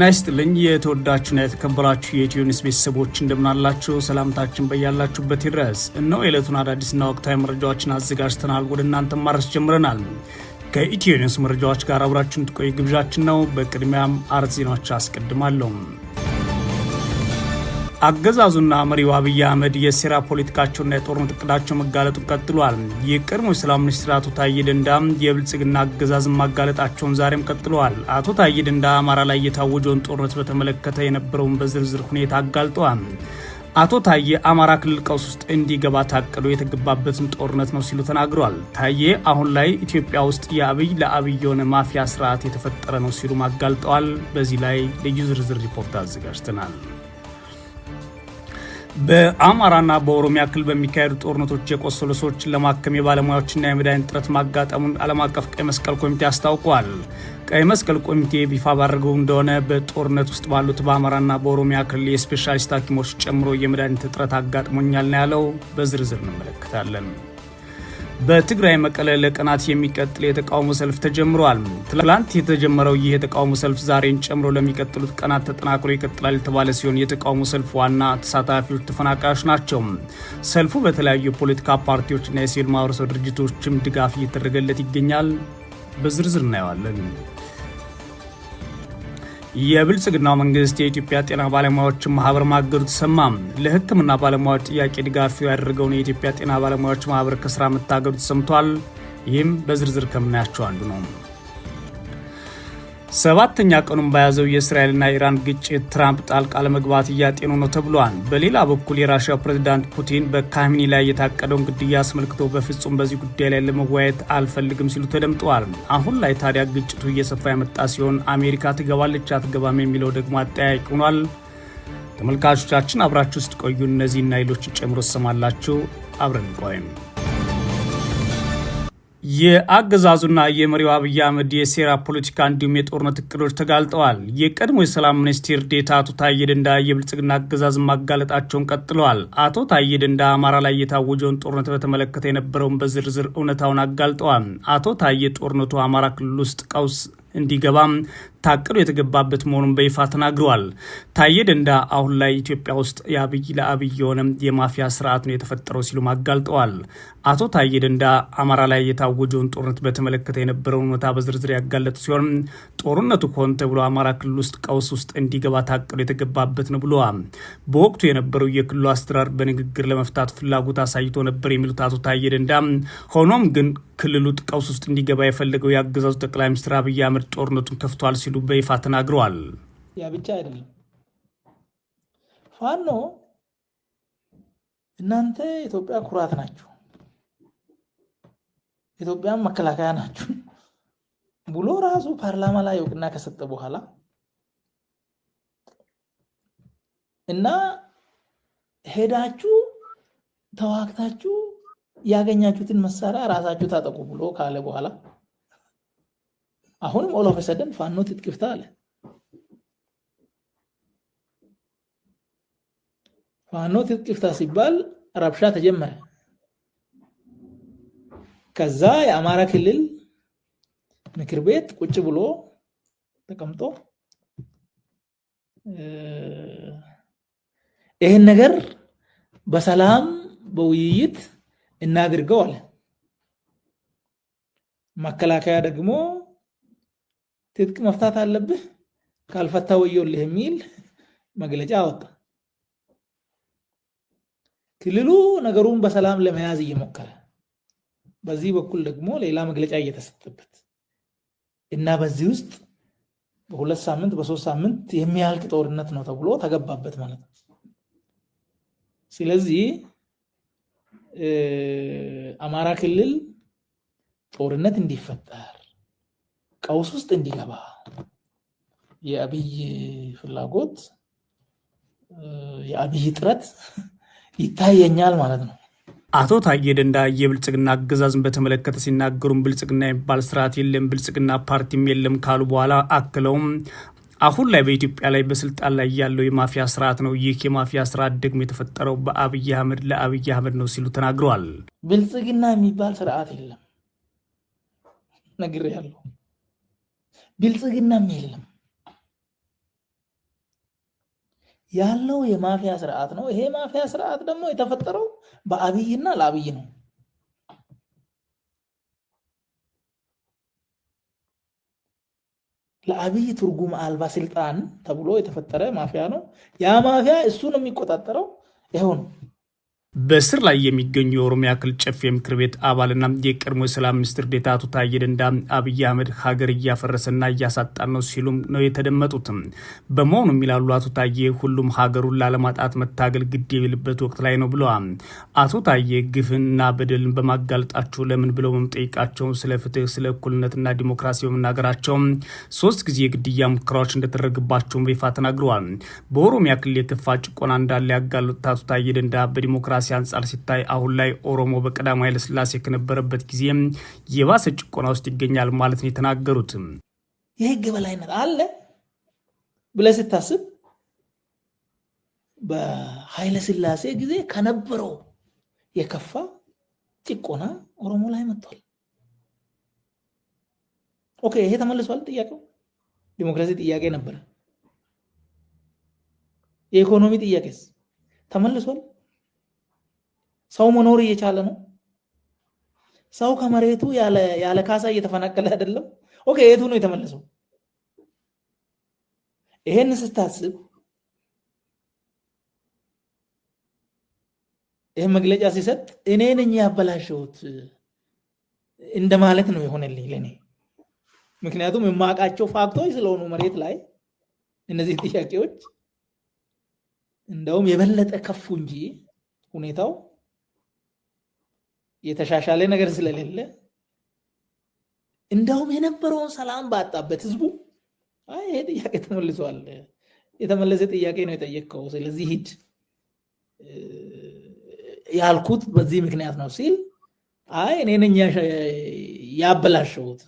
ጤና ይስጥልኝ የተወዳችሁና የተከበራችሁ የኢትዮ ኒውስ ቤተሰቦች እንደምናላችሁ ሰላምታችን በያላችሁበት ይድረስ። እነሆ የዕለቱን አዳዲስና ወቅታዊ መረጃዎችን አዘጋጅተናል ወደ እናንተ ማድረስ ጀምረናል። ከኢትዮ ኒውስ መረጃዎች ጋር አብራችሁን ትቆዩ ግብዣችን ነው። በቅድሚያም አርዕስተ ዜናዎች አስቀድማለሁ። አገዛዙና መሪው አብይ አህመድ የሴራ ፖለቲካቸውና የጦርነት እቅዳቸው መጋለጡን ቀጥሏል። የቀድሞ የሰላም ሚኒስትር አቶ ታዬ ደንዳ የብልጽግና አገዛዝን ማጋለጣቸውን ዛሬም ቀጥለዋል። አቶ ታዬ ደንዳ አማራ ላይ የታወጀውን ጦርነት በተመለከተ የነበረውን በዝርዝር ሁኔታ አጋልጠዋል። አቶ ታዬ አማራ ክልል ቀውስ ውስጥ እንዲገባ ታቅዶ የተገባበትን ጦርነት ነው ሲሉ ተናግረዋል። ታዬ አሁን ላይ ኢትዮጵያ ውስጥ የአብይ ለአብይ የሆነ ማፊያ ስርዓት የተፈጠረ ነው ሲሉ አጋልጠዋል። በዚህ ላይ ልዩ ዝርዝር ሪፖርት አዘጋጅተናል። በአማራና በኦሮሚያ ክልል በሚካሄዱ ጦርነቶች የቆሰሉ ሰዎችን ለማከም የባለሙያዎችና የመድኃኒት እጥረት ማጋጠሙን ዓለም አቀፍ ቀይ መስቀል ኮሚቴ አስታውቋል። ቀይ መስቀል ኮሚቴ ይፋ ባደረገው እንደሆነ በጦርነት ውስጥ ባሉት በአማራና በኦሮሚያ ክልል የስፔሻሊስት ሐኪሞች ጨምሮ የመድኃኒት እጥረት አጋጥሞኛል ነው ያለው። በዝርዝር እንመለከታለን። በትግራይ መቀለ ለቀናት የሚቀጥል የተቃውሞ ሰልፍ ተጀምሯል። ትላንት የተጀመረው ይህ የተቃውሞ ሰልፍ ዛሬን ጨምሮ ለሚቀጥሉት ቀናት ተጠናክሮ ይቀጥላል የተባለ ሲሆን የተቃውሞ ሰልፍ ዋና ተሳታፊዎች ተፈናቃዮች ናቸው። ሰልፉ በተለያዩ የፖለቲካ ፓርቲዎችና የሲቪል ማህበረሰብ ድርጅቶችም ድጋፍ እየተደረገለት ይገኛል። በዝርዝር እናየዋለን። የብልጽግናው መንግስት የኢትዮጵያ ጤና ባለሙያዎች ማህበር ማገዱ ተሰማ። ለሕክምና ባለሙያዎች ጥያቄ ድጋፍ ያደረገውን የኢትዮጵያ ጤና ባለሙያዎች ማህበር ከስራ መታገዱ ተሰምቷል። ይህም በዝርዝር ከምናያቸው አንዱ ነው። ሰባተኛ ቀኑን በያዘው የእስራኤልና ኢራን ግጭት ትራምፕ ጣልቃ ለመግባት እያጤኑ ነው ተብሏል። በሌላ በኩል የራሽያው ፕሬዝዳንት ፑቲን በካሚኒ ላይ የታቀደውን ግድያ አስመልክቶ በፍጹም በዚህ ጉዳይ ላይ ለመወያየት አልፈልግም ሲሉ ተደምጠዋል። አሁን ላይ ታዲያ ግጭቱ እየሰፋ የመጣ ሲሆን አሜሪካ ትገባለች አትገባም የሚለው ደግሞ አጠያያቂ ሆኗል። ተመልካቾቻችን አብራችሁ ውስጥ ቆዩ። እነዚህና ሌሎችን ጨምሮ ትሰማላችሁ። አብረን ቆይም። የአገዛዙና የመሪው አብይ አህመድ የሴራ ፖለቲካ እንዲሁም የጦርነት እቅዶች ተጋልጠዋል። የቀድሞ የሰላም ሚኒስትር ዴኤታ አቶ ታዬ ደንዳ የብልጽግና አገዛዝ ማጋለጣቸውን ቀጥለዋል። አቶ ታዬ ደንዳ አማራ ላይ የታወጀውን ጦርነት በተመለከተ የነበረውን በዝርዝር እውነታውን አጋልጠዋል። አቶ ታዬ ጦርነቱ አማራ ክልል ውስጥ ቀውስ እንዲገባም ታቅዶ የተገባበት መሆኑን በይፋ ተናግረዋል። ታዬ ደንዳ አሁን ላይ ኢትዮጵያ ውስጥ የአብይ ለአብይ የሆነ የማፊያ ስርዓት ነው የተፈጠረው ሲሉ አጋልጠዋል። አቶ ታዬ ደንዳ አማራ ላይ የታወጀውን ጦርነት በተመለከተ የነበረውን ሁኔታ በዝርዝር ያጋለጡ ሲሆን ጦርነቱ ሆን ተብሎ አማራ ክልል ውስጥ ቀውስ ውስጥ እንዲገባ ታቅዶ የተገባበት ነው ብለዋል። በወቅቱ የነበረው የክልሉ አስተዳደር በንግግር ለመፍታት ፍላጎት አሳይቶ ነበር የሚሉት አቶ ታዬ ደንዳ ሆኖም ግን ክልሉ ቀውስ ውስጥ እንዲገባ የፈለገው የአገዛዙ ጠቅላይ ሚኒስትር አብይ አህመድ ጦርነቱን ከፍቷል ሲሉ በይፋ ተናግረዋል። ያ ብቻ አይደለም። ፋኖ እናንተ ኢትዮጵያ ኩራት ናችሁ፣ ኢትዮጵያም መከላከያ ናችሁ ብሎ ራሱ ፓርላማ ላይ እውቅና ከሰጠ በኋላ እና ሄዳችሁ ተዋግታችሁ ያገኛችሁትን መሳሪያ ራሳችሁ ታጠቁ ብሎ ካለ በኋላ አሁንም ኦል ኦፍ ሰደን ፋኖ ትጥቅ ይፍታ አለ። ፋኖ ትጥቅ ይፍታ ሲባል ረብሻ ተጀመረ። ከዛ የአማራ ክልል ምክር ቤት ቁጭ ብሎ ተቀምጦ ይሄን ነገር በሰላም በውይይት እናድርገው አለ። መከላከያ ደግሞ ትጥቅ መፍታት አለብህ ካልፈታ ወዮልህ የሚል መግለጫ አወጣ። ክልሉ ነገሩን በሰላም ለመያዝ እየሞከረ በዚህ በኩል ደግሞ ሌላ መግለጫ እየተሰጠበት እና በዚህ ውስጥ በሁለት ሳምንት በሶስት ሳምንት የሚያልቅ ጦርነት ነው ተብሎ ተገባበት ማለት ነው። ስለዚህ አማራ ክልል ጦርነት እንዲፈጠር ቀውስ ውስጥ እንዲገባ የአብይ ፍላጎት የአብይ ጥረት ይታየኛል ማለት ነው። አቶ ታዬ ደንዳ የብልጽግና አገዛዝን በተመለከተ ሲናገሩም ብልጽግና የሚባል ስርዓት የለም፣ ብልጽግና ፓርቲም የለም ካሉ በኋላ አክለውም አሁን ላይ በኢትዮጵያ ላይ በስልጣን ላይ ያለው የማፊያ ስርዓት ነው። ይህ የማፊያ ስርዓት ደግሞ የተፈጠረው በአብይ አህመድ ለአብይ አህመድ ነው ሲሉ ተናግረዋል። ብልጽግና የሚባል ስርዓት የለም ነግሬያለሁ። ብልጽግናም የለም። ያለው የማፊያ ስርዓት ነው። ይሄ ማፊያ ስርዓት ደግሞ የተፈጠረው በአብይና ለአብይ ነው። ለአብይ ትርጉም አልባ ስልጣን ተብሎ የተፈጠረ ማፊያ ነው። ያ ማፊያ እሱ ነው የሚቆጣጠረው። ይሄው ነው። በስር ላይ የሚገኙ የኦሮሚያ ክልል ጨፌ ምክር ቤት አባልና የቀድሞ የሰላም ሚኒስትር ዴኤታ አቶ ታዬ ደንዳ አብይ አህመድ ሀገር እያፈረሰና እያሳጣን ነው ሲሉም ነው የተደመጡትም። በመሆኑም ይላሉ አቶ ታዬ ሁሉም ሀገሩን ላለማጣት መታገል ግድ የሚልበት ወቅት ላይ ነው ብለዋል። አቶ ታዬ ግፍንና በደልን በማጋለጣቸው ለምን ብለው በመጠየቃቸው ስለ ፍትህ፣ ስለ እኩልነትና ዲሞክራሲ በመናገራቸው 3 ጊዜ የግድያ ሙከራዎች እንደተደረገባቸውን በይፋ ተናግረዋል። በኦሮሚያ ክልል የከፋ ጭቆና እንዳለ ያጋለጡት አቶ ታዬ ደንዳ በዲሞክራሲ አንጻር ሲታይ አሁን ላይ ኦሮሞ በቀዳማዊ ኃይለ ሥላሴ ከነበረበት ጊዜ የባሰ ጭቆና ውስጥ ይገኛል ማለት ነው የተናገሩት። የህግ በላይነት አለ ብለህ ስታስብ በኃይለ ሥላሴ ጊዜ ከነበረው የከፋ ጭቆና ኦሮሞ ላይ መጥቷል። ኦኬ፣ ይሄ ተመልሷል። ጥያቄው ዲሞክራሲ ጥያቄ ነበረ። የኢኮኖሚ ጥያቄስ ተመልሷል። ሰው መኖር እየቻለ ነው። ሰው ከመሬቱ ያለ ካሳ እየተፈናቀለ አይደለም። ኦኬ፣ የቱ ነው የተመለሰው? ይሄን ስታስብ ይሄን መግለጫ ሲሰጥ እኔ ነኝ ያበላሸሁት እንደማለት ነው የሆነልኝ ለኔ። ምክንያቱም የማውቃቸው ፋክቶች ስለሆኑ መሬት ላይ እነዚህ ጥያቄዎች እንደውም የበለጠ ከፉ እንጂ ሁኔታው የተሻሻለ ነገር ስለሌለ እንደውም የነበረውን ሰላም ባጣበት ህዝቡ ይሄ ጥያቄ ተመልሷል፣ የተመለሰ ጥያቄ ነው የጠየቀው፣ ስለዚህ ሂድ ያልኩት በዚህ ምክንያት ነው ሲል እኔ ነኝ ያበላሸሁት።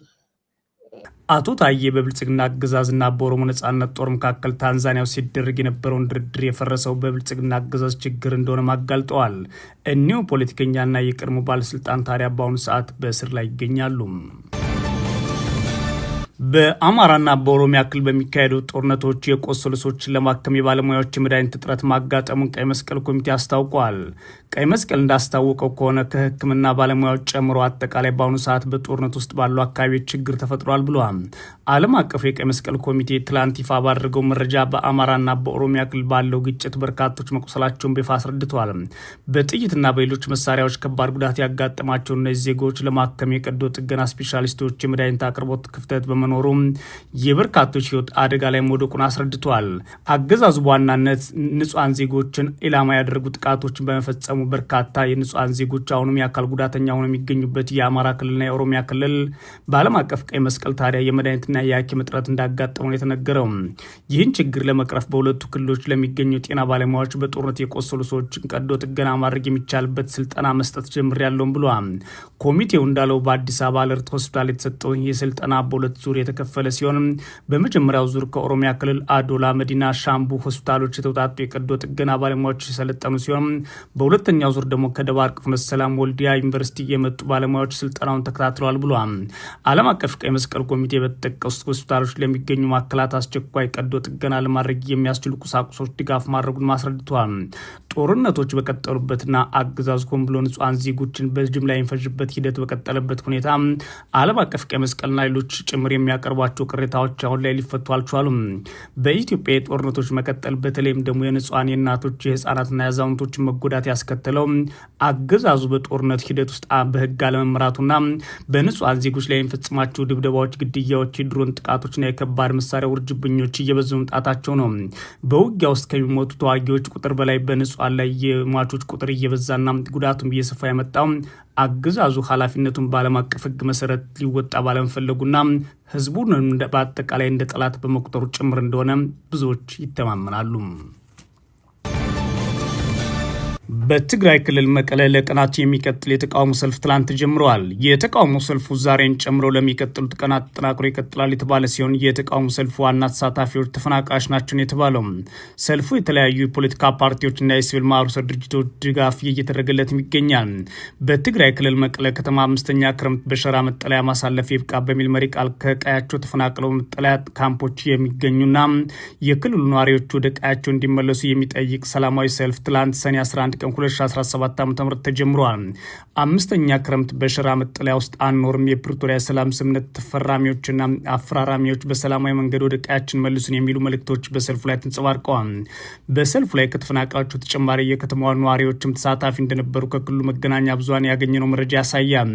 አቶ ታዬ በብልጽግና አገዛዝና በኦሮሞ ነጻነት ጦር መካከል ታንዛኒያ ውስጥ ሲደረግ የነበረውን ድርድር የፈረሰው በብልጽግና አገዛዝ ችግር እንደሆነ አጋልጠዋል። እኒሁ ፖለቲከኛና የቀድሞ ባለስልጣን ታዲያ በአሁኑ ሰዓት በእስር ላይ ይገኛሉ። በአማራና በኦሮሚያ ክልል በሚካሄዱ ጦርነቶች የቆሰሉ ሰዎችን ለማከም የባለሙያዎች የመድኃኒት እጥረት ማጋጠሙን ቀይ መስቀል ኮሚቴ አስታውቋል። ቀይ መስቀል እንዳስታወቀው ከሆነ ከሕክምና ባለሙያዎች ጨምሮ አጠቃላይ በአሁኑ ሰዓት በጦርነት ውስጥ ባሉ አካባቢዎች ችግር ተፈጥሯል ብለዋል። ዓለም አቀፉ የቀይ መስቀል ኮሚቴ ትላንት ይፋ ባደረገው መረጃ በአማራና በኦሮሚያ ክልል ባለው ግጭት በርካቶች መቁሰላቸውን በይፋ አስረድተዋል። በጥይትና በሌሎች መሳሪያዎች ከባድ ጉዳት ያጋጠማቸው እነዚህ ዜጎች ለማከም የቀዶ ጥገና ስፔሻሊስቶች የመድኃኒት አቅርቦት ክፍተት በመኖሩ የበርካቶች ህይወት አደጋ ላይ መውደቁን አስረድተዋል። አገዛዙ በዋናነት ንጹሃን ዜጎችን ኢላማ ያደረጉ ጥቃቶችን በመፈጸሙ በርካታ የንጹሃን ዜጎች አሁንም የአካል ጉዳተኛ ሆነው የሚገኙበት የአማራ ክልልና የኦሮሚያ ክልል በዓለም አቀፍ ቀይ መስቀል ታዲያ የመድኃኒትና የሐኪም እጥረት እንዳጋጠሙ ነው የተነገረው። ይህን ችግር ለመቅረፍ በሁለቱ ክልሎች ለሚገኙ የጤና ባለሙያዎች በጦርነት የቆሰሉ ሰዎችን ቀዶ ጥገና ማድረግ የሚቻልበት ስልጠና መስጠት ጀምሬያለሁም ብለዋል። ኮሚቴው እንዳለው በአዲስ አበባ አለርት ሆስፒታል የተሰጠው ይህ ስልጠና በሁለት ዙር የተከፈለ ሲሆን በመጀመሪያው ዙር ከኦሮሚያ ክልል አዶላ፣ መዲና፣ ሻምቡ ሆስፒታሎች የተውጣጡ የቀዶ ጥገና ባለሙያዎች የሰለጠኑ ሲሆን በሁለተኛው ዙር ደግሞ ከደባርቅ፣ ፍኖተ ሰላም፣ ወልዲያ ዩኒቨርሲቲ የመጡ ባለሙያዎች ስልጠናውን ተከታትለዋል ብሏል። ዓለም አቀፍ ቀይ መስቀል ኮሚቴ በተጠቀሱት ሆስፒታሎች ለሚገኙ ማዕከላት አስቸኳይ ቀዶ ጥገና ለማድረግ የሚያስችሉ ቁሳቁሶች ድጋፍ ማድረጉን አስረድተዋል። ጦርነቶች በቀጠሉበትና አገዛዙ ሆን ብሎ ንጹሃን ዜጎችን በጅምላ የሚፈጅበት ሂደት በቀጠለበት ሁኔታ ዓለም አቀፍ ቀይ መስቀልና ሌሎች ጭምር የሚያቀርቧቸው ቅሬታዎች አሁን ላይ ሊፈቱ አልቻሉም። በኢትዮጵያ የጦርነቶች መቀጠል በተለይም ደግሞ የንጹሃን የእናቶች የህፃናትና የአዛውንቶችን መጎዳት ያስከተለው አገዛዙ በጦርነት ሂደት ውስጥ በህግ አለመምራቱና በንጹሃን ዜጎች ላይ የሚፈጽማቸው ድብደባዎች፣ ግድያዎች፣ የድሮን ጥቃቶችና የከባድ መሳሪያ ውርጅብኞች እየበዙ መምጣታቸው ነው። በውጊያ ውስጥ ከሚሞቱ ተዋጊዎች ቁጥር በላይ በንጹሃን ላይ የሟቾች ቁጥር እየበዛና ጉዳቱም እየሰፋ የመጣው አገዛዙ ኃላፊነቱን በዓለም አቀፍ ህግ መሰረት ሊወጣ ባለመፈለጉና ህዝቡን በአጠቃላይ እንደ ጠላት በመቁጠሩ ጭምር እንደሆነ ብዙዎች ይተማመናሉ። በትግራይ ክልል መቀለ ለቀናት የሚቀጥል የተቃውሞ ሰልፍ ትላንት ተጀምረዋል። የተቃውሞ ሰልፉ ዛሬን ጨምሮ ለሚቀጥሉት ቀናት ተጠናክሮ ይቀጥላል የተባለ ሲሆን የተቃውሞ ሰልፉ ዋና ተሳታፊዎች ተፈናቃዮች ናቸው የተባለው ሰልፉ የተለያዩ የፖለቲካ ፓርቲዎችና የሲቪል ማህበረሰብ ድርጅቶች ድጋፍ እየተደረገለት ይገኛል። በትግራይ ክልል መቀለ ከተማ 5ኛ ክረምት በሸራ መጠለያ ማሳለፍ ይብቃ በሚል መሪ ቃል ከቀያቸው ተፈናቅለው መጠለያ ካምፖች የሚገኙና የክልሉ ነዋሪዎች ወደ ቀያቸው እንዲመለሱ የሚጠይቅ ሰላማዊ ሰልፍ ትላንት ሰኔ 11 ቀን 2017 ዓ.ም ተጀምሯል። 5ኛ ክረምት በሸራ መጠለያ ውስጥ አንኖርም፣ የፕሪቶሪያ ሰላም ስምምነት ተፈራሚዎችና አፈራራሚዎች በሰላማዊ መንገድ ወደ ቀያችን መልሱን የሚሉ መልእክቶች በሰልፉ ላይ ተንጸባርቀዋል። በሰልፉ ላይ ከተፈናቃዮቹ ተጨማሪ የከተማዋ ነዋሪዎችም ተሳታፊ እንደነበሩ ከክልሉ መገናኛ ብዙሃን ያገኘነው መረጃ ያሳያል።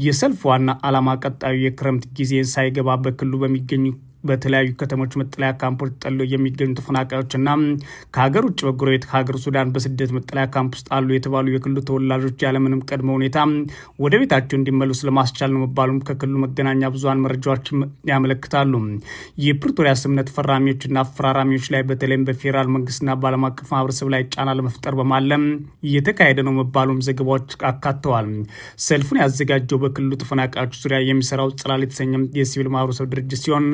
የሰልፉ ዋና ዓላማ ቀጣዩ የክረምት ጊዜ ሳይገባ በክልሉ በሚገኙ በተለያዩ ከተሞች መጠለያ ካምፖች ጠሎ የሚገኙ ተፈናቃዮችና ከሀገር ውጭ በጎረቤት ከሀገር ሱዳን በስደት መጠለያ ካምፕ ውስጥ አሉ የተባሉ የክልሉ ተወላጆች ያለምንም ቅድመ ሁኔታ ወደ ቤታቸው እንዲመለሱ ለማስቻል ነው መባሉም ከክልሉ መገናኛ ብዙሃን መረጃዎች ያመለክታሉ። የፕሪቶሪያ ስምምነት ፈራሚዎችና አፈራራሚዎች ላይ በተለይም በፌዴራል መንግስትና በዓለም አቀፍ ማህበረሰብ ላይ ጫና ለመፍጠር በማለም እየተካሄደ ነው መባሉም ዘገባዎች አካተዋል። ሰልፉን ያዘጋጀው በክልሉ ተፈናቃዮች ዙሪያ የሚሰራው ጽላል የተሰኘ የሲቪል ማህበረሰብ ድርጅት ሲሆን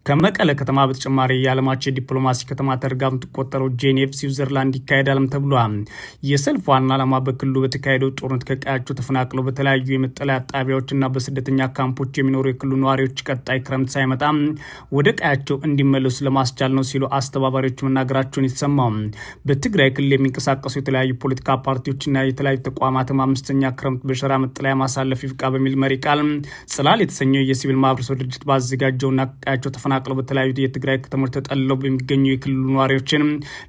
ከመቀለ ከተማ በተጨማሪ የዓለማችን የዲፕሎማሲ ከተማ ተደርጋ የምትቆጠረው ጄኔቭ ስዊዘርላንድ ይካሄዳልም ተብሏል። የሰልፍ ዋና ዓላማ በክልሉ በተካሄደው ጦርነት ከቀያቸው ተፈናቅለው በተለያዩ የመጠለያ ጣቢያዎችና በስደተኛ ካምፖች የሚኖሩ የክልሉ ነዋሪዎች ቀጣይ ክረምት ሳይመጣ ወደ ቀያቸው እንዲመለሱ ለማስቻል ነው ሲሉ አስተባባሪዎች መናገራቸውን የተሰማው። በትግራይ ክልል የሚንቀሳቀሱ የተለያዩ ፖለቲካ ፓርቲዎችና የተለያዩ ተቋማትም 5ኛ ክረምት በሸራ መጠለያ ማሳለፍ ይብቃ በሚል መሪ ቃል ጽላል የተሰኘው የሲቪል ማህበረሰብ ድርጅት ባዘጋጀውና ቀያቸው ተፈናቅለው በተለያዩ የትግራይ ከተሞች ተጠልለው በሚገኙ የክልሉ ነዋሪዎችን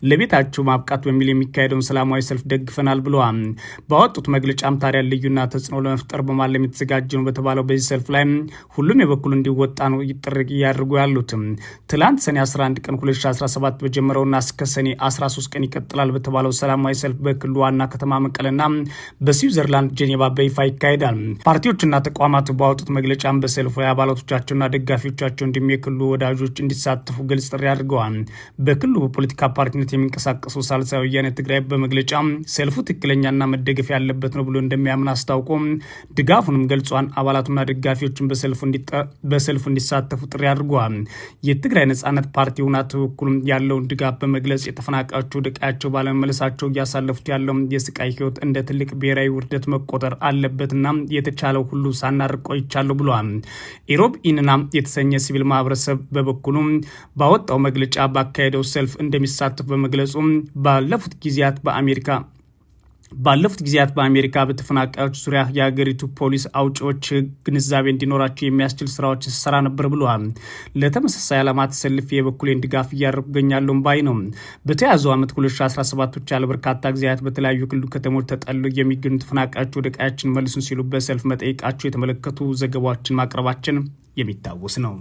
ለቤታቸው ማብቃት በሚል የሚካሄደውን ሰላማዊ ሰልፍ ደግፈናል ብለዋል። ባወጡት መግለጫም ታዲያ ልዩና ተጽዕኖ ለመፍጠር በማለም የተዘጋጀ ነው በተባለው በዚህ ሰልፍ ላይ ሁሉም የበኩሉ እንዲወጣ ነው ጥሪ እያደረጉ ያሉት። ትላንት ሰኔ 11 ቀን 2017 በጀመረውና እስከ ሰኔ 13 ቀን ይቀጥላል በተባለው ሰላማዊ ሰልፍ በክልሉ ዋና ከተማ መቀለና በስዊዘርላንድ ጄኔቫ በይፋ ይካሄዳል። ፓርቲዎችና ተቋማቱ ባወጡት መግለጫም በሰልፉ ላይ አባላቶቻቸውና ደጋፊዎቻቸው የክልሉ ወዳጆች እንዲሳተፉ ግልጽ ጥሪ አድርገዋል። በክልሉ በፖለቲካ ፓርቲነት የሚንቀሳቀሱ ሳልሳይ ወያነ ትግራይ በመግለጫ ሰልፉ ትክክለኛና መደገፍ ያለበት ነው ብሎ እንደሚያምን አስታውቆ ድጋፉንም ገልጿል። አባላቱና ደጋፊዎችን በሰልፉ እንዲሳተፉ ጥሪ አድርገዋል። የትግራይ ነጻነት ፓርቲ ውናት በኩል ያለውን ድጋፍ በመግለጽ የተፈናቃዮቹ ወደ ቀያቸው ባለመመለሳቸው እያሳለፉት ያለው የስቃይ ህይወት እንደ ትልቅ ብሔራዊ ውርደት መቆጠር አለበትና የተቻለው ሁሉ ሳናርቅ ቆይቻለሁ ብሏል። ኢሮብ ኢንና የተሰኘ ሲቪል ማህበረሰብ በበኩሉ ባወጣው መግለጫ ባካሄደው ሰልፍ እንደሚሳተፍ በመግለጹ ባለፉት ጊዜያት በአሜሪካ በተፈናቃዮች ዙሪያ የሀገሪቱ ፖሊስ አውጪዎች ግንዛቤ እንዲኖራቸው የሚያስችል ስራዎች ሲሰራ ነበር ብለዋል። ለተመሳሳይ ዓላማ ተሰልፌ የበኩሌን ድጋፍ እያደረጉ ይገኛለሁ ባይ ነው። በተያዘው ዓመት 2017 ብቻ ለበርካታ ጊዜያት በተለያዩ ክልሉ ከተሞች ተጠሉ የሚገኙ ተፈናቃዮች ወደ ቀያችን መልሱን ሲሉ በሰልፍ መጠየቃቸው የተመለከቱ ዘገባዎችን ማቅረባችን የሚታወስ ነው።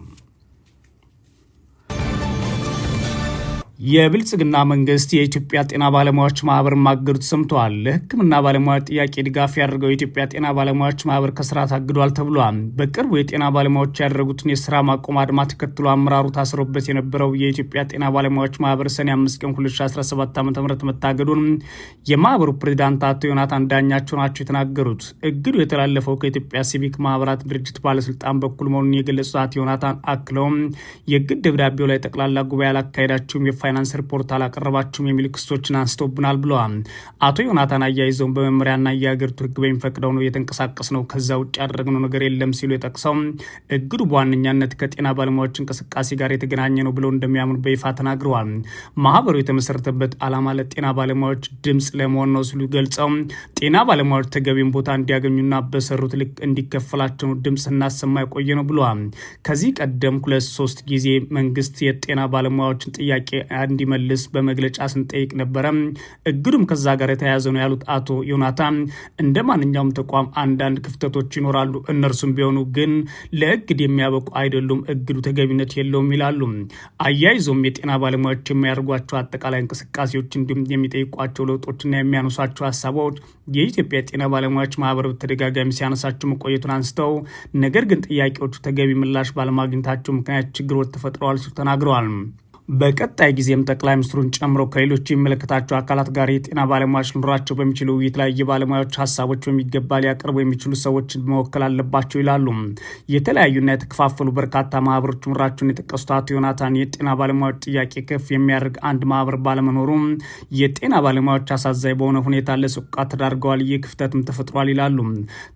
የብልጽግና መንግስት የኢትዮጵያ ጤና ባለሙያዎች ማህበር ማገዱ ተሰምተዋል። ለሕክምና ባለሙያዎች ጥያቄ ድጋፍ ያደርገው የኢትዮጵያ ጤና ባለሙያዎች ማህበር ከስራ ታግዷል ተብሏል። በቅርቡ የጤና ባለሙያዎች ያደረጉትን የስራ ማቆም አድማ ተከትሎ አመራሩ ታስሮበት የነበረው የኢትዮጵያ ጤና ባለሙያዎች ማህበር ሰኔ 5 ቀን 2017 ዓ.ም መታገዱን የማህበሩ ፕሬዚዳንት አቶ ዮናታን ዳኛቸው ናቸው የተናገሩት። እግዱ የተላለፈው ከኢትዮጵያ ሲቪክ ማህበራት ድርጅት ባለስልጣን በኩል መሆኑን የገለጹት አቶ ዮናታን አክለውም የእግድ ደብዳቤው ላይ ጠቅላላ ጉባኤ አላካሄዳቸውም፣ ፋይናንስ ሪፖርት አላቀረባችሁም የሚሉ ክሶችን አንስተውብናል ብለዋል። አቶ ዮናታን አያይዘውን በመመሪያና የሀገሪቱ ህግ በሚፈቅደው ነው የተንቀሳቀስ ነው፣ ከዛ ውጭ ያደረግነው ነገር የለም ሲሉ የጠቅሰው እግዱ በዋነኛነት ከጤና ባለሙያዎች እንቅስቃሴ ጋር የተገናኘ ነው ብለው እንደሚያምኑ በይፋ ተናግረዋል። ማህበሩ የተመሰረተበት ዓላማ ለጤና ባለሙያዎች ድምፅ ለመሆን ነው ሲሉ ገልጸው ጤና ባለሙያዎች ተገቢውን ቦታ እንዲያገኙና በሰሩት ልክ እንዲከፈላቸው ድምፅ እናሰማ የቆየ ነው ብለዋል። ከዚህ ቀደም 2-3 ጊዜ መንግስት የጤና ባለሙያዎችን ጥያቄ እንዲመልስ በመግለጫ ስንጠይቅ ነበረ። እግዱም ከዛ ጋር የተያያዘ ነው ያሉት አቶ ዮናታን እንደ ማንኛውም ተቋም አንዳንድ ክፍተቶች ይኖራሉ፣ እነርሱም ቢሆኑ ግን ለእግድ የሚያበቁ አይደሉም፣ እግዱ ተገቢነት የለውም ይላሉ። አያይዞም የጤና ባለሙያዎች የሚያደርጓቸው አጠቃላይ እንቅስቃሴዎች እንዲሁም የሚጠይቋቸው ለውጦችና የሚያነሷቸው ሀሳቦች የኢትዮጵያ ጤና ባለሙያዎች ማህበር በተደጋጋሚ ሲያነሳቸው መቆየቱን አንስተው ነገር ግን ጥያቄዎቹ ተገቢ ምላሽ ባለማግኘታቸው ምክንያት ችግሮች ተፈጥረዋል ሲሉ ተናግረዋል። በቀጣይ ጊዜም ጠቅላይ ሚኒስትሩን ጨምሮ ከሌሎች የሚመለከታቸው አካላት ጋር የጤና ባለሙያዎች ሊኖራቸው በሚችሉ ውይይት ላይ የባለሙያዎች ሀሳቦች በሚገባ ሊያቀርቡ የሚችሉ ሰዎችን መወከል አለባቸው ይላሉ። የተለያዩና የተከፋፈሉ በርካታ ማህበሮች ምራቸውን የጠቀሱት አቶ ዮናታን የጤና ባለሙያዎች ጥያቄ ከፍ የሚያደርግ አንድ ማህበር ባለመኖሩ የጤና ባለሙያዎች አሳዛኝ በሆነ ሁኔታ ለስቃ ተዳርገዋል፣ ይህ ክፍተትም ተፈጥሯል ይላሉ።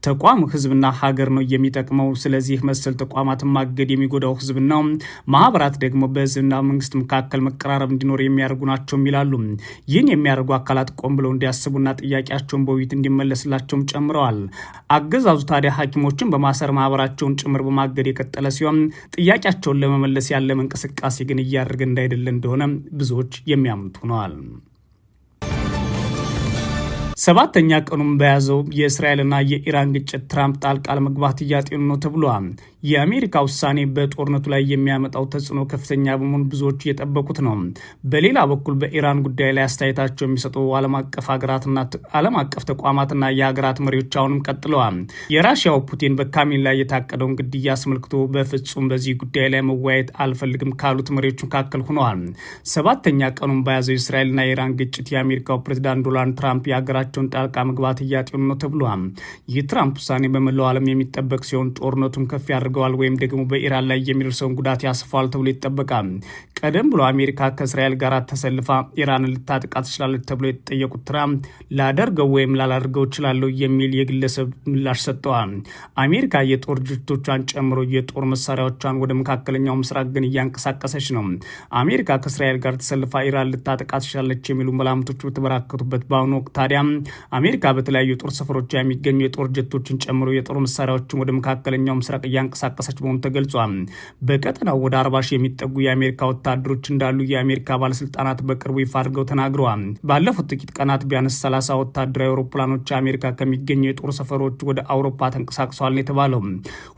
ተቋሙ ህዝብና ሀገር ነው የሚጠቅመው። ስለዚህ መሰል ተቋማትን ማገድ የሚጎዳው ህዝብና ማህበራት ደግሞ በህዝብና መንግስት መካከል መቀራረብ እንዲኖር የሚያደርጉ ናቸው ይላሉ። ይህን የሚያደርጉ አካላት ቆም ብለው እንዲያስቡና ጥያቄያቸውን በውይይት እንዲመለስላቸውም ጨምረዋል። አገዛዙ ታዲያ ሐኪሞችን በማሰር ማህበራቸውን ጭምር በማገድ የቀጠለ ሲሆን ጥያቄያቸውን ለመመለስ ያለ እንቅስቃሴ ግን እያደረገ እንዳይደለ እንደሆነ ብዙዎች የሚያምኑት ሆነዋል። ሰባተኛ ቀኑን በያዘው የእስራኤልና የኢራን ግጭት ትራምፕ ጣልቃ ለመግባት እያጤኑ ነው ተብሏል። የአሜሪካ ውሳኔ በጦርነቱ ላይ የሚያመጣው ተጽዕኖ ከፍተኛ በመሆኑ ብዙዎች እየጠበቁት ነው። በሌላ በኩል በኢራን ጉዳይ ላይ አስተያየታቸው የሚሰጡ ዓለም አቀፍ ሀገራትና ዓለም አቀፍ ተቋማትና የሀገራት መሪዎች አሁንም ቀጥለዋል። የራሽያው ፑቲን በካሚል ላይ የታቀደውን ግድያ አስመልክቶ በፍጹም በዚህ ጉዳይ ላይ መወያየት አልፈልግም ካሉት መሪዎች መካከል ሆነዋል። ሰባተኛ ቀኑን በያዘው የእስራኤልና የኢራን ግጭት የአሜሪካው ፕሬዚዳንት ዶናልድ ትራምፕ የሀገራቸውን ጣልቃ መግባት እያጤኑ ነው ተብሏል። የትራምፕ ውሳኔ በመላው ዓለም የሚጠበቅ ሲሆን ጦርነቱን ከፍ ያደርገዋል ወይም ደግሞ በኢራን ላይ የሚደርሰውን ጉዳት ያስፋል ተብሎ ይጠበቃል። ቀደም ብሎ አሜሪካ ከእስራኤል ጋር ተሰልፋ ኢራንን ልታጥቃ ትችላለች ተብሎ የተጠየቁት ትራምፕ ላደርገው ወይም ላላደርገው እችላለሁ የሚል የግለሰብ ምላሽ ሰጥተዋል። አሜሪካ የጦር ጀቶቿን ጨምሮ የጦር መሳሪያዎቿን ወደ መካከለኛው ምስራቅ ግን እያንቀሳቀሰች ነው። አሜሪካ ከእስራኤል ጋር ተሰልፋ ኢራን ልታጥቃ ትችላለች የሚሉ መላምቶች በተበራከቱበት በአሁኑ ወቅት ታዲያ አሜሪካ በተለያዩ የጦር ሰፈሮች የሚገኙ የጦር ጀቶችን ጨምሮ የጦር መሳሪያዎችን ወደ መካከለኛው ምስራቅ እያንቀሳቀሰች መሆኑ ተገልጿል። በቀጠናው ወደ 40 ሺህ የሚጠጉ የአሜሪካ ወታደሮች እንዳሉ የአሜሪካ ባለስልጣናት በቅርቡ ይፋ አድርገው ተናግረዋል። ባለፉት ጥቂት ቀናት ቢያንስ 30 ወታደራዊ አውሮፕላኖች አሜሪካ ከሚገኙ የጦር ሰፈሮች ወደ አውሮፓ ተንቀሳቅሰዋል የተባለው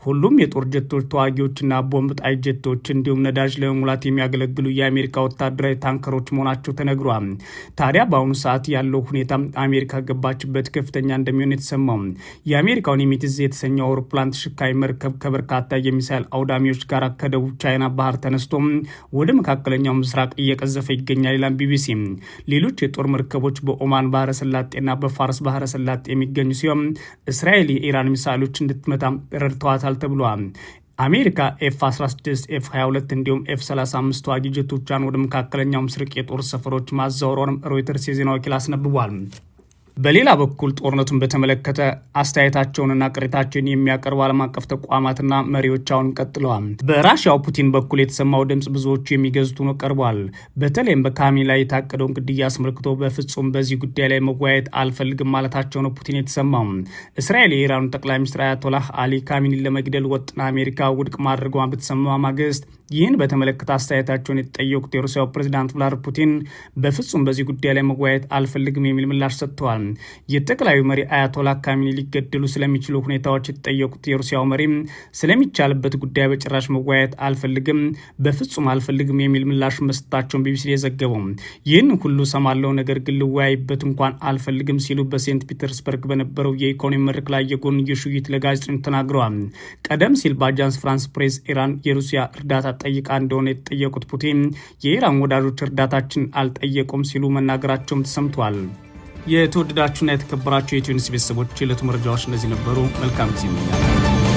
ሁሉም የጦር ጀቶች፣ ተዋጊዎችና ቦምብ ጣይ ጀቶች እንዲሁም ነዳጅ ለመሙላት የሚያገለግሉ የአሜሪካ ወታደራዊ ታንከሮች መሆናቸው ተነግሯል። ታዲያ በአሁኑ ሰዓት ያለው ሁኔታ አሜሪካ ገባችበት ከፍተኛ እንደሚሆን የተሰማው የአሜሪካውን ኒሚትዝ የተሰኘው አውሮፕላን ተሸካሚ መርከብ ከበርካታ የሚሳይል አውዳሚዎች ጋር ከደቡብ ቻይና ባህር ተነስቶ ወደ መካከለኛው ምስራቅ እየቀዘፈ ይገኛል ይላል ቢቢሲ። ሌሎች የጦር መርከቦች በኦማን ባህረ ሰላጤና በፋርስ ባህረ ሰላጤ የሚገኙ ሲሆን እስራኤል የኢራን ሚሳይሎች እንድትመታ ረድተዋታል ተብሏል። አሜሪካ ኤፍ-16፣ ኤፍ-22 እንዲሁም ኤፍ-35 ተዋጊ ጀቶቿን ወደ መካከለኛው ምስራቅ የጦር ሰፈሮች ማዛወሯንም ሮይተርስ የዜና ወኪል አስነብቧል። በሌላ በኩል ጦርነቱን በተመለከተ አስተያየታቸውንና ቅሬታቸውን የሚያቀርቡ ዓለም አቀፍ ተቋማትና መሪዎች አሁን ቀጥለዋል። በራሽያው ፑቲን በኩል የተሰማው ድምፅ ብዙዎቹ የሚገዙት ሆኖ ቀርቧል። በተለይም በካሚል ላይ የታቀደውን ግድያ አስመልክቶ በፍጹም በዚህ ጉዳይ ላይ መወያየት አልፈልግም ማለታቸው ነው ፑቲን የተሰማው። እስራኤል የኢራኑ ጠቅላይ ሚኒስትር አያቶላህ አሊ ካሚኒን ለመግደል ወጥና አሜሪካ ውድቅ ማድረጓን በተሰማ ማግስት ይህን በተመለከተ አስተያየታቸውን የተጠየቁት የሩሲያው ፕሬዚዳንት ቭላድሚር ፑቲን በፍጹም በዚህ ጉዳይ ላይ መወያየት አልፈልግም የሚል ምላሽ ሰጥተዋል። የጠቅላዩ መሪ አያቶላ ካሚኒ ሊገደሉ ስለሚችሉ ሁኔታዎች የተጠየቁት የሩሲያው መሪ ስለሚቻልበት ጉዳይ በጭራሽ መወያየት አልፈልግም፣ በፍጹም አልፈልግም የሚል ምላሽ መስጠታቸውን ቢቢሲ የዘገበው። ይህን ሁሉ ሰማለው፣ ነገር ግን ልወያይበት እንኳን አልፈልግም ሲሉ በሴንት ፒተርስበርግ በነበረው የኢኮኖሚ መድረክ ላይ የጎንዮሽ ውይይት ለጋዜጠኞች ተናግረዋል። ቀደም ሲል በአጃንስ ፍራንስ ፕሬስ ኢራን የሩሲያ እርዳታ ጠይቃ እንደሆነ የተጠየቁት ፑቲን የኢራን ወዳጆች እርዳታችን አልጠየቁም ሲሉ መናገራቸውም ተሰምቷል። የተወደዳችሁና የተከበራችሁ የኢትዮ ኒውስ ቤተሰቦች የዕለቱ መረጃዎች እነዚህ ነበሩ። መልካም ጊዜ ይመኛል።